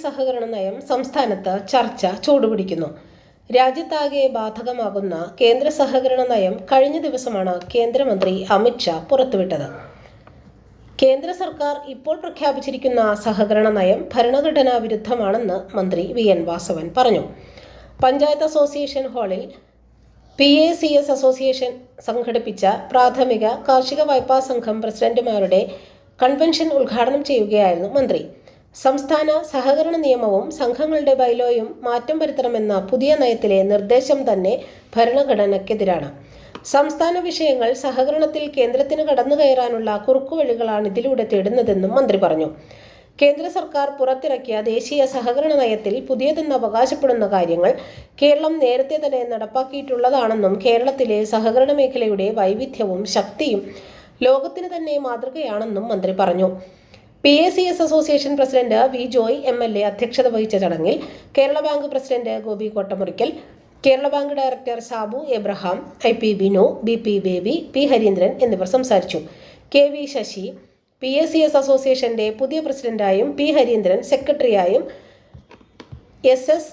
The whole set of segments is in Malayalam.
സഹകരണ നയം സംസ്ഥാനത്ത് ചർച്ച ചൂടുപിടിക്കുന്നു. രാജ്യത്താകെ ബാധകമാകുന്ന കേന്ദ്ര സഹകരണ നയം കഴിഞ്ഞ ദിവസമാണ് കേന്ദ്രമന്ത്രി അമിത് ഷാ പുറത്തുവിട്ടത്. കേന്ദ്ര സർക്കാർ ഇപ്പോൾ പ്രഖ്യാപിച്ചിരിക്കുന്ന സഹകരണ നയം ഭരണഘടനാ വിരുദ്ധമാണെന്ന് മന്ത്രി വി.എൻ. വാസവൻ പറഞ്ഞു. പഞ്ചായത്ത് അസോസിയേഷൻ ഹാളിൽ PACS അസോസിയേഷൻ സംഘടിപ്പിച്ച പ്രാഥമിക കാർഷിക വായ്പാ സംഘം പ്രസിഡന്റുമാരുടെ കൺവെൻഷൻ ഉദ്ഘാടനം ചെയ്യുകയായിരുന്നു മന്ത്രി. സംസ്ഥാന സഹകരണ നിയമവും സംഘങ്ങളുടെ ബൈലോയും മാറ്റം വരുത്തണമെന്ന പുതിയ നയത്തിലെ നിർദ്ദേശം തന്നെ ഭരണഘടനയ്ക്കെതിരാണ്. സംസ്ഥാന വിഷയങ്ങൾ സഹകരണത്തിൽ കേന്ദ്രത്തിന് കടന്നുകയറാനുള്ള കുറുക്കുവഴികളാണ് ഇതിലൂടെ തേടുന്നതെന്നും മന്ത്രി പറഞ്ഞു. കേന്ദ്ര സർക്കാർ പുറത്തിറക്കിയ ദേശീയ സഹകരണ നയത്തിൽ പുതിയതെന്ന് അവകാശപ്പെടുന്ന കാര്യങ്ങൾ കേരളം നേരത്തെ തന്നെ നടപ്പാക്കിയിട്ടുള്ളതാണെന്നും കേരളത്തിലെ സഹകരണ മേഖലയുടെ വൈവിധ്യവും ശക്തിയും ലോകത്തിന് തന്നെ മാതൃകയാണെന്നും മന്ത്രി പറഞ്ഞു. PACS association president V. Joy MLA അധ്യക്ഷത വഹിച്ച ചടങ്ങിൽ Kerala bank president Gopi Kottamurickal, Kerala bank director Sabu Abraham, IP Binu, BP Baby, P Harindran എന്നിവർ സംസാരിച്ചു. KV ശശി PACS അസോസിയേഷന്റെ പുതിയ പ്രസിഡന്റായും P ഹരീന്ദ്രൻ സെക്രട്ടറിയായും SS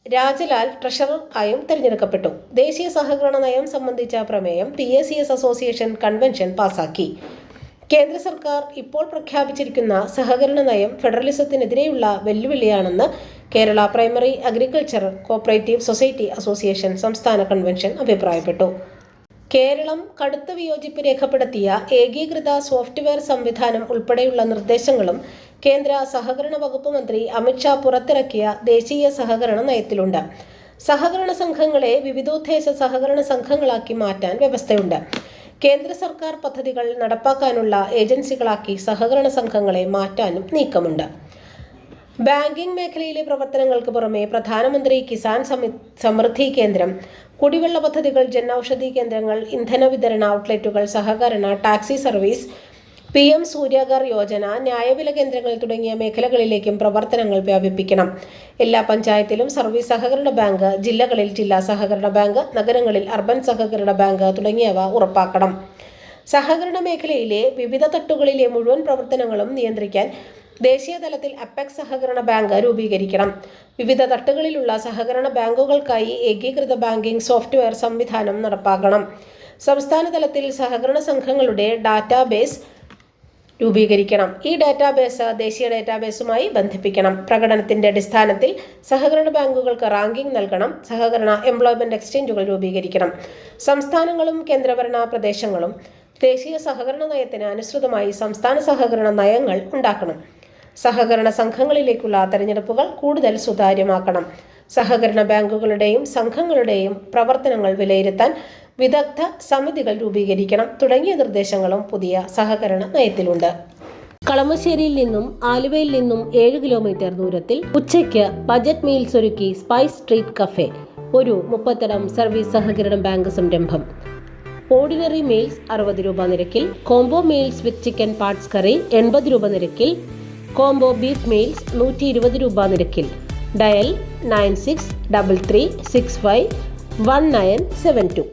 രാജലാൽ ട്രഷറർ ആയും തെരഞ്ഞെടുക്കപ്പെട്ടു. ദേശീയ സഹകരണ നയം സംബന്ധിച്ച പ്രമേയം PACS അസോസിയേഷൻ കൺവെൻഷൻ പാസാക്കി. കേന്ദ്ര സർക്കാർ ഇപ്പോൾ പ്രഖ്യാപിച്ചിരിക്കുന്ന സഹകരണ നയം ഫെഡറലിസത്തിനെതിരെയുള്ള വെല്ലുവിളിയാണെന്ന് Kerala primary agriculture cooperative society association സംസ്ഥാന കൺവെൻഷൻ അഭിപ്രായപ്പെട്ടു. കേരളം കടുത്ത വിയോജിപ്പ് രേഖപ്പെടുത്തിയ ഏകീകൃത സോഫ്റ്റ്വെയർ സംവിധാനം ഉൾപ്പെടെയുള്ള നിർദ്ദേശങ്ങളും കേന്ദ്ര സഹകരണ വകുപ്പ് മന്ത്രി അമിത് ഷാ പുറത്തിറക്കിയ ദേശീയ സഹകരണ നയത്തിലുണ്ട്. സഹകരണ സംഘങ്ങളെ വിവിധോദ്ദേശ സഹകരണ സംഘങ്ങളാക്കി മാറ്റാൻ വ്യവസ്ഥയുണ്ട്. കേന്ദ്ര സർക്കാർ പദ്ധതികൾ നടപ്പാക്കാനുള്ള ഏജൻസികളാക്കി സഹകരണ സംഘങ്ങളെ മാറ്റാനും നീക്കമുണ്ട്. ബാങ്കിംഗ് മേഖലയിലെ പ്രവർത്തനങ്ങൾക്ക് പുറമെ പ്രധാനമന്ത്രി കിസാൻ സമൃദ്ധി കേന്ദ്രം, കുടിവെള്ള പദ്ധതികൾ, ജൻ ഔഷധി കേന്ദ്രങ്ങൾ, ഇന്ധന വിതരണ ഔട്ട്ലെറ്റുകൾ, സഹകരണ taxi service, PM Suryaghar Yojana, ന്യായവില കേന്ദ്രങ്ങൾ തുടങ്ങിയ മേഖലകളിലേക്കും പ്രവർത്തനങ്ങൾ വ്യാപിപ്പിക്കണം. എല്ലാ പഞ്ചായത്തിലും സർവീസ് സഹകരണ ബാങ്ക്, ജില്ലകളിൽ ജില്ലാ സഹകരണ ബാങ്ക്, നഗരങ്ങളിൽ അർബൻ സഹകരണ ബാങ്ക് തുടങ്ങിയവ ഉറപ്പാക്കണം. സഹകരണ മേഖലയിലെ വിവിധ തട്ടുകളിലെ മുഴുവൻ പ്രവർത്തനങ്ങളും നിയന്ത്രിക്കാൻ ദേശീയ തലത്തിൽ അപ്പെക്സ് സഹകരണ ബാങ്ക് രൂപീകരിക്കണം. വിവിധ തട്ടുകളിലുള്ള സഹകരണ ബാങ്കുകൾക്കായി ഏകീകൃത ബാങ്കിംഗ് സോഫ്റ്റ്വെയർ സംവിധാനം നടപ്പാക്കണം. സംസ്ഥാന തലത്തിൽ സഹകരണ സംഘങ്ങളുടെ ഡാറ്റാബേസ് രൂപീകരിക്കണം. ഈ ഡാറ്റാബേസ് ദേശീയ ഡാറ്റാബേസുമായി ബന്ധിപ്പിക്കണം. പ്രകടനത്തിന്റെ അടിസ്ഥാനത്തിൽ സഹകരണ ബാങ്കുകൾക്ക് റാങ്കിംഗ് നൽകണം. സഹകരണ എംപ്ലോയ്മെന്റ് എക്സ്ചേഞ്ചുകൾ രൂപീകരിക്കണം. സംസ്ഥാനങ്ങളും കേന്ദ്രഭരണ പ്രദേശങ്ങളും ദേശീയ സഹകരണ നയത്തിന് അനുസൃതമായി സംസ്ഥാന സഹകരണ നയങ്ങൾ ഉണ്ടാക്കണം. സഹകരണ സംഘങ്ങളിലേക്കുള്ള തെരഞ്ഞെടുപ്പുകൾ കൂടുതൽ സുതാര്യമാക്കണം. സഹകരണ ബാങ്കുകളുടെയും സംഘങ്ങളുടെയും പ്രവർത്തനങ്ങൾ വിലയിരുത്താൻ വിദഗ്ധ സമിതികൾ രൂപീകരിക്കണം തുടങ്ങിയ നിർദ്ദേശങ്ങളും പുതിയ സഹകരണ നയത്തിലുണ്ട്. കളമശ്ശേരിയിൽ നിന്നും ആലുവയിൽ നിന്നും 7 കിലോമീറ്റർ ദൂരത്തിൽ ഉച്ചയ്ക്ക് ബജറ്റ് മീൽസ് ഒരുക്കി സ്പൈസ് സ്ട്രീറ്റ് കഫേ, ഒരു 30 സർവീസ് സഹകരണ ബാങ്ക് സംരംഭം. ഓർഡിനറി മീൽസ് 60 രൂപ നിരക്കിൽ, combo meals with chicken parts curry 80 രൂപ നിരക്കിൽ, കോംബോ ബീഫ് മീൽസ് 120 രൂപ നിരക്കിൽ. ഡയൽ 9633651972.